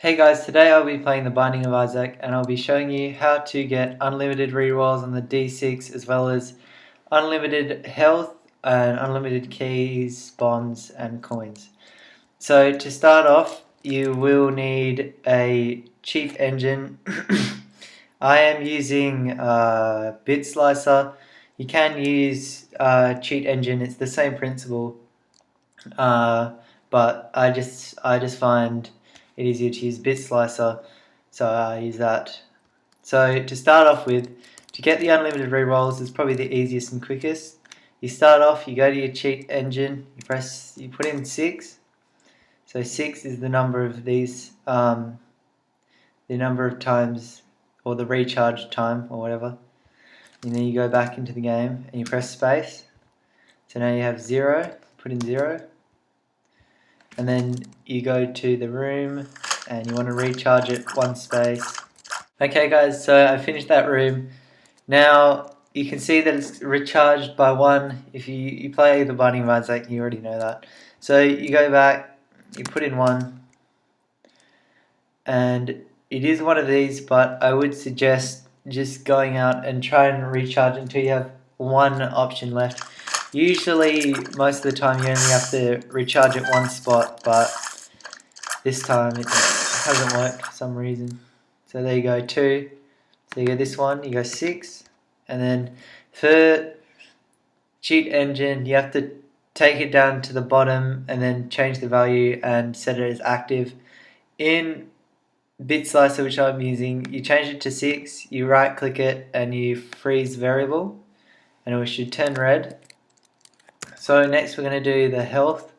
Hey guys, today I'll be playing the Binding of Isaac and I'll be showing you how to get unlimited rerolls on the D6 as well as unlimited health and unlimited keys, bonds and coins. So to start off, you will need a cheat engine. I am using Bit Slicer. You can use cheat engine, it's the same principle, but I just find it easier to use Bit Slicer, so I use that. So to start off with, to get the unlimited rerolls is probably the easiest and quickest. You start off, you go to your cheat engine, you put in 6. So 6 is the number of these, the number of times, or the recharge time, or whatever. And then you go back into the game and you press space. So now you have 0, put in 0. And then you go to the room and you want to recharge it 1 space. Okay guys, so I finished that room. Now you can see that it's recharged by 1. If you play the Binding of Isaac, you already know that. So you go back, you put in 1, and it is one of these, but I would suggest just going out and try and recharge until you have 1 option left. Usually, most of the time, you only have to recharge at 1 spot, but this time it hasn't worked for some reason. So there you go, 2. So you go this one, you go 6, and then for cheat engine, you have to take it down to the bottom and then change the value and set it as active. In Bit Slicer, which I'm using, you change it to 6, you right click it and you freeze variable, and it should turn red. So next we're going to do the health.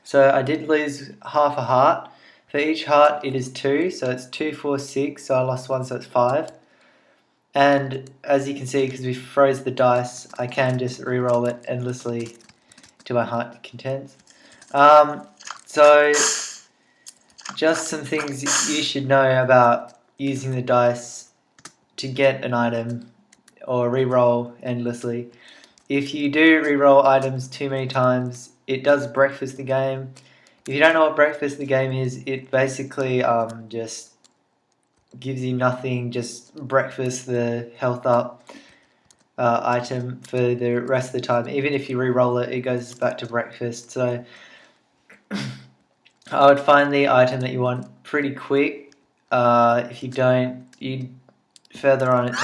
So I did lose half a heart. For each heart it is 2, so it's 2, 4, 6, so I lost 1, so it's 5. And as you can see, because we froze the dice, I can just re-roll it endlessly to my heart contents. So just some things you should know about using the dice to get an item or re-roll endlessly. If you do re-roll items too many times, it does breakfast the game. If you don't know what breakfast the game is, it basically just gives you nothing, just breakfast the health up item for the rest of the time. Even if you re-roll it, it goes back to breakfast. So I would find the item that you want pretty quick. If you don't, further on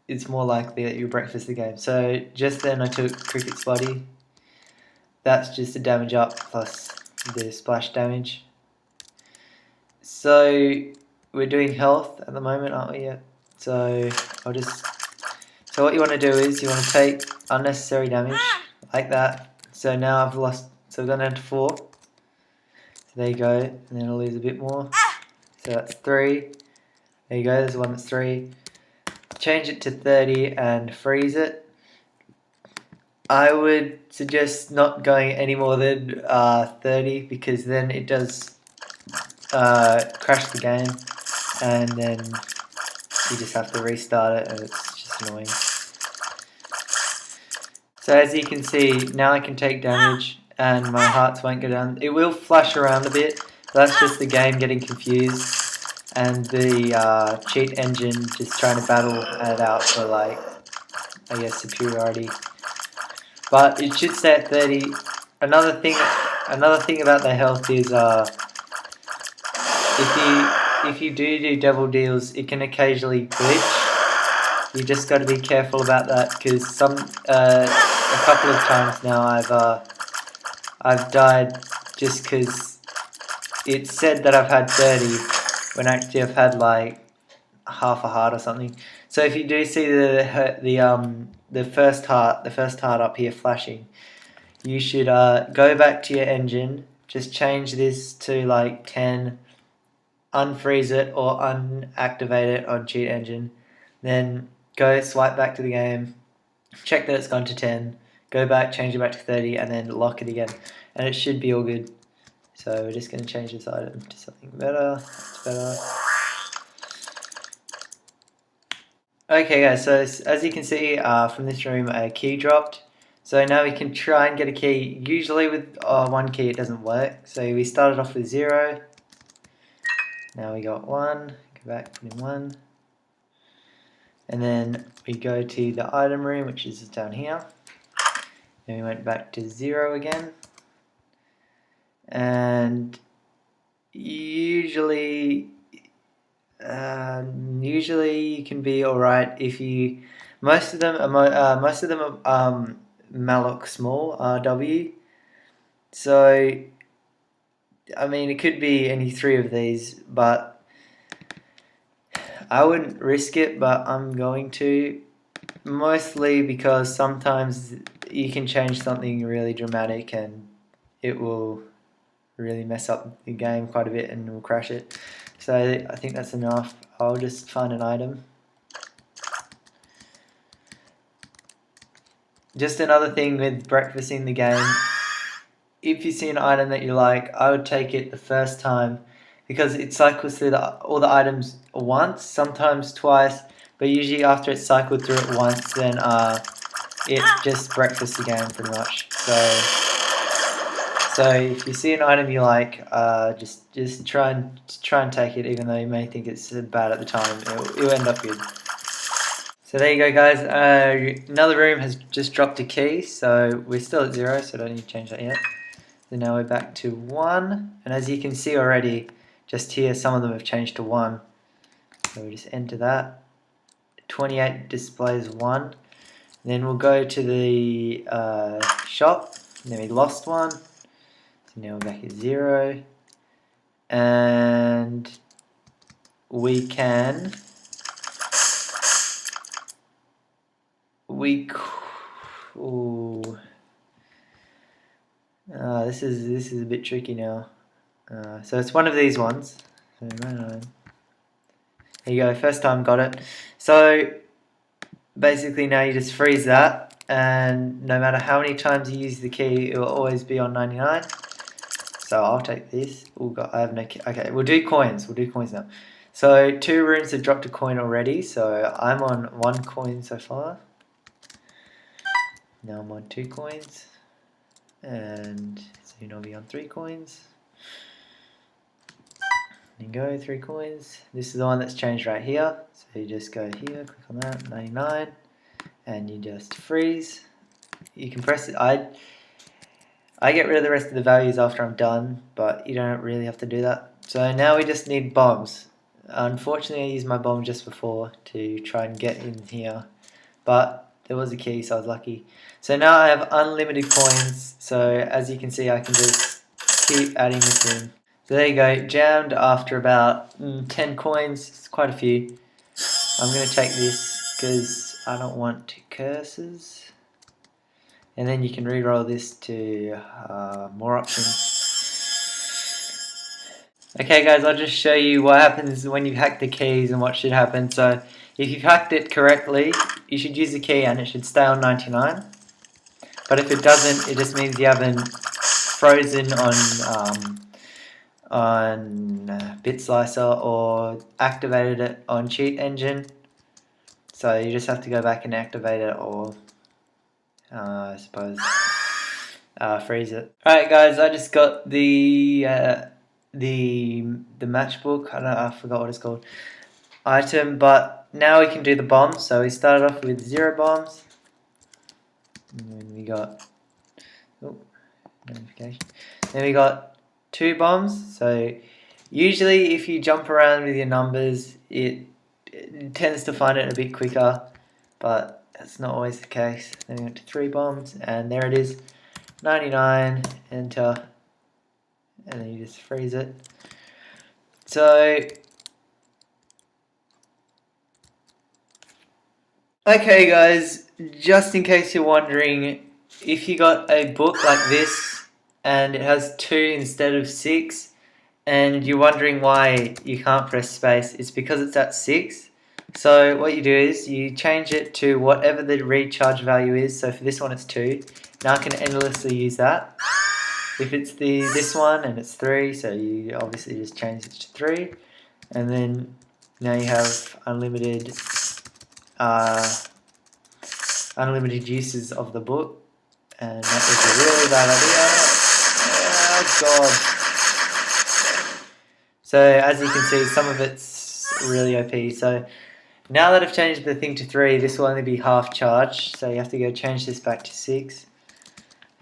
it's more likely that you breakfast the game. So just then I took Cricket's Body. That's just a damage up plus the splash damage. So we're doing health at the moment, aren't we yet? So so what you want to do is you want to take unnecessary damage like that. So now I've lost, so we're going down to 4. So there you go, and then I'll lose a bit more. So that's 3. There you go, there's one that's 3. Change it to 30 and freeze it. I would suggest not going any more than 30, because then it does crash the game and then you just have to restart it and it's just annoying. So as you can see, now I can take damage and my hearts won't go down. It will flash around a bit, but that's just the game getting confused and the cheat engine just trying to battle it out for, like, I guess, superiority. But it should stay at 30. Another thing about the health is if you do double deals, it can occasionally glitch. You just got to be careful about that, because a couple of times now I've died just because it said that I've had 30 when actually I've had like half a heart or something. So if you do see the first heart up here flashing, you should go back to your engine, just change this to like 10, unfreeze it or unactivate it on cheat engine, then go swipe back to the game, check that it's gone to 10, go back, change it back to 30, and then lock it again, and it should be all good. So we're just going to change this item to something better. That's better. Okay guys, so as you can see from this room, a key dropped. So now we can try and get a key. Usually with one key it doesn't work. So we started off with 0. Now we got 1. Go back, put in 1. And then we go to the item room, which is down here. Then we went back to 0 again. And usually you can be alright if you. Most of them are Malloc small RW. So I mean, it could be any 3 of these, but I wouldn't risk it. But I'm going to, mostly because sometimes you can change something really dramatic and it will really mess up the game quite a bit and will crash it. So I think that's enough. I'll just find an item. Just another thing with breakfasting the game, if you see an item that you like, I would take it the first time because it cycles through all the items once, sometimes twice, but usually after it's cycled through it once, then it just breakfasts the game pretty much. So if you see an item you like, just try and take it, even though you may think it's bad at the time. It'll end up good. So there you go, guys. Another room has just dropped a key, so we're still at 0, so don't need to change that yet. So now we're back to 1, and as you can see already, just here some of them have changed to 1. So we just enter that. 28 displays 1. Then we'll go to the shop, and then we lost 1. So now we're back at 0. And we can... Ooh. This is a bit tricky now. So it's one of these ones. So there you go, first time got it. So basically now you just freeze that, and no matter how many times you use the key, it will always be on 99. So I'll take this. I have no key. Okay, we'll do coins. We'll do coins now. So 2 rooms have dropped a coin already. So I'm on 1 coin so far. Now I'm on 2 coins, and soon I'll be on 3 coins. There you go, 3 coins. This is the one that's changed right here. So you just go here, click on that, 99, and you just freeze. You can press it. I get rid of the rest of the values after I'm done, but you don't really have to do that. So now we just need bombs. Unfortunately, I used my bomb just before to try and get in here, but there was a key, so I was lucky. So now I have unlimited coins, so as you can see, I can just keep adding this in. So there you go, jammed after about 10 coins, it's quite a few. I'm going to take this because I don't want curses. And then you can re-roll this to more options. Okay guys, I'll just show you what happens when you hack the keys and what should happen. So if you've hacked it correctly, you should use the key and it should stay on 99. But if it doesn't, it just means you haven't frozen on Bit Slicer or activated it on Cheat Engine. So you just have to go back and activate it, or I suppose freeze it. Alright guys, I just got the matchbook. I forgot what it's called. Item, but now we can do the bombs. So we started off with 0 bombs. And then we got notification. Then we got 2 bombs. So usually if you jump around with your numbers, it tends to find it a bit quicker, but that's not always the case. Then we went to 3 bombs, and there it is, 99, enter, and then you just freeze it. So okay guys, just in case you're wondering, if you got a book like this and it has 2 instead of 6, and you're wondering why you can't press space, it's because it's at 6. So what you do is you change it to whatever the recharge value is. So for this one it's 2. Now I can endlessly use that. If it's this one and it's 3, so you obviously just change it to 3, and then now you have unlimited uses of the book. And that was a really bad idea. Oh god. So as you can see, some of it's really OP. So now that I've changed the thing to 3, this will only be half charged. So you have to go change this back to 6.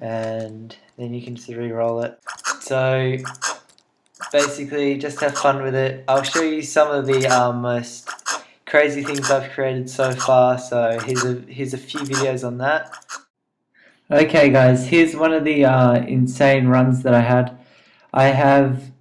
And then you can just re-roll it. So basically just have fun with it. I'll show you some of the most crazy things I've created so far. So here's a few videos on that. Okay guys, here's one of the insane runs that I had. I have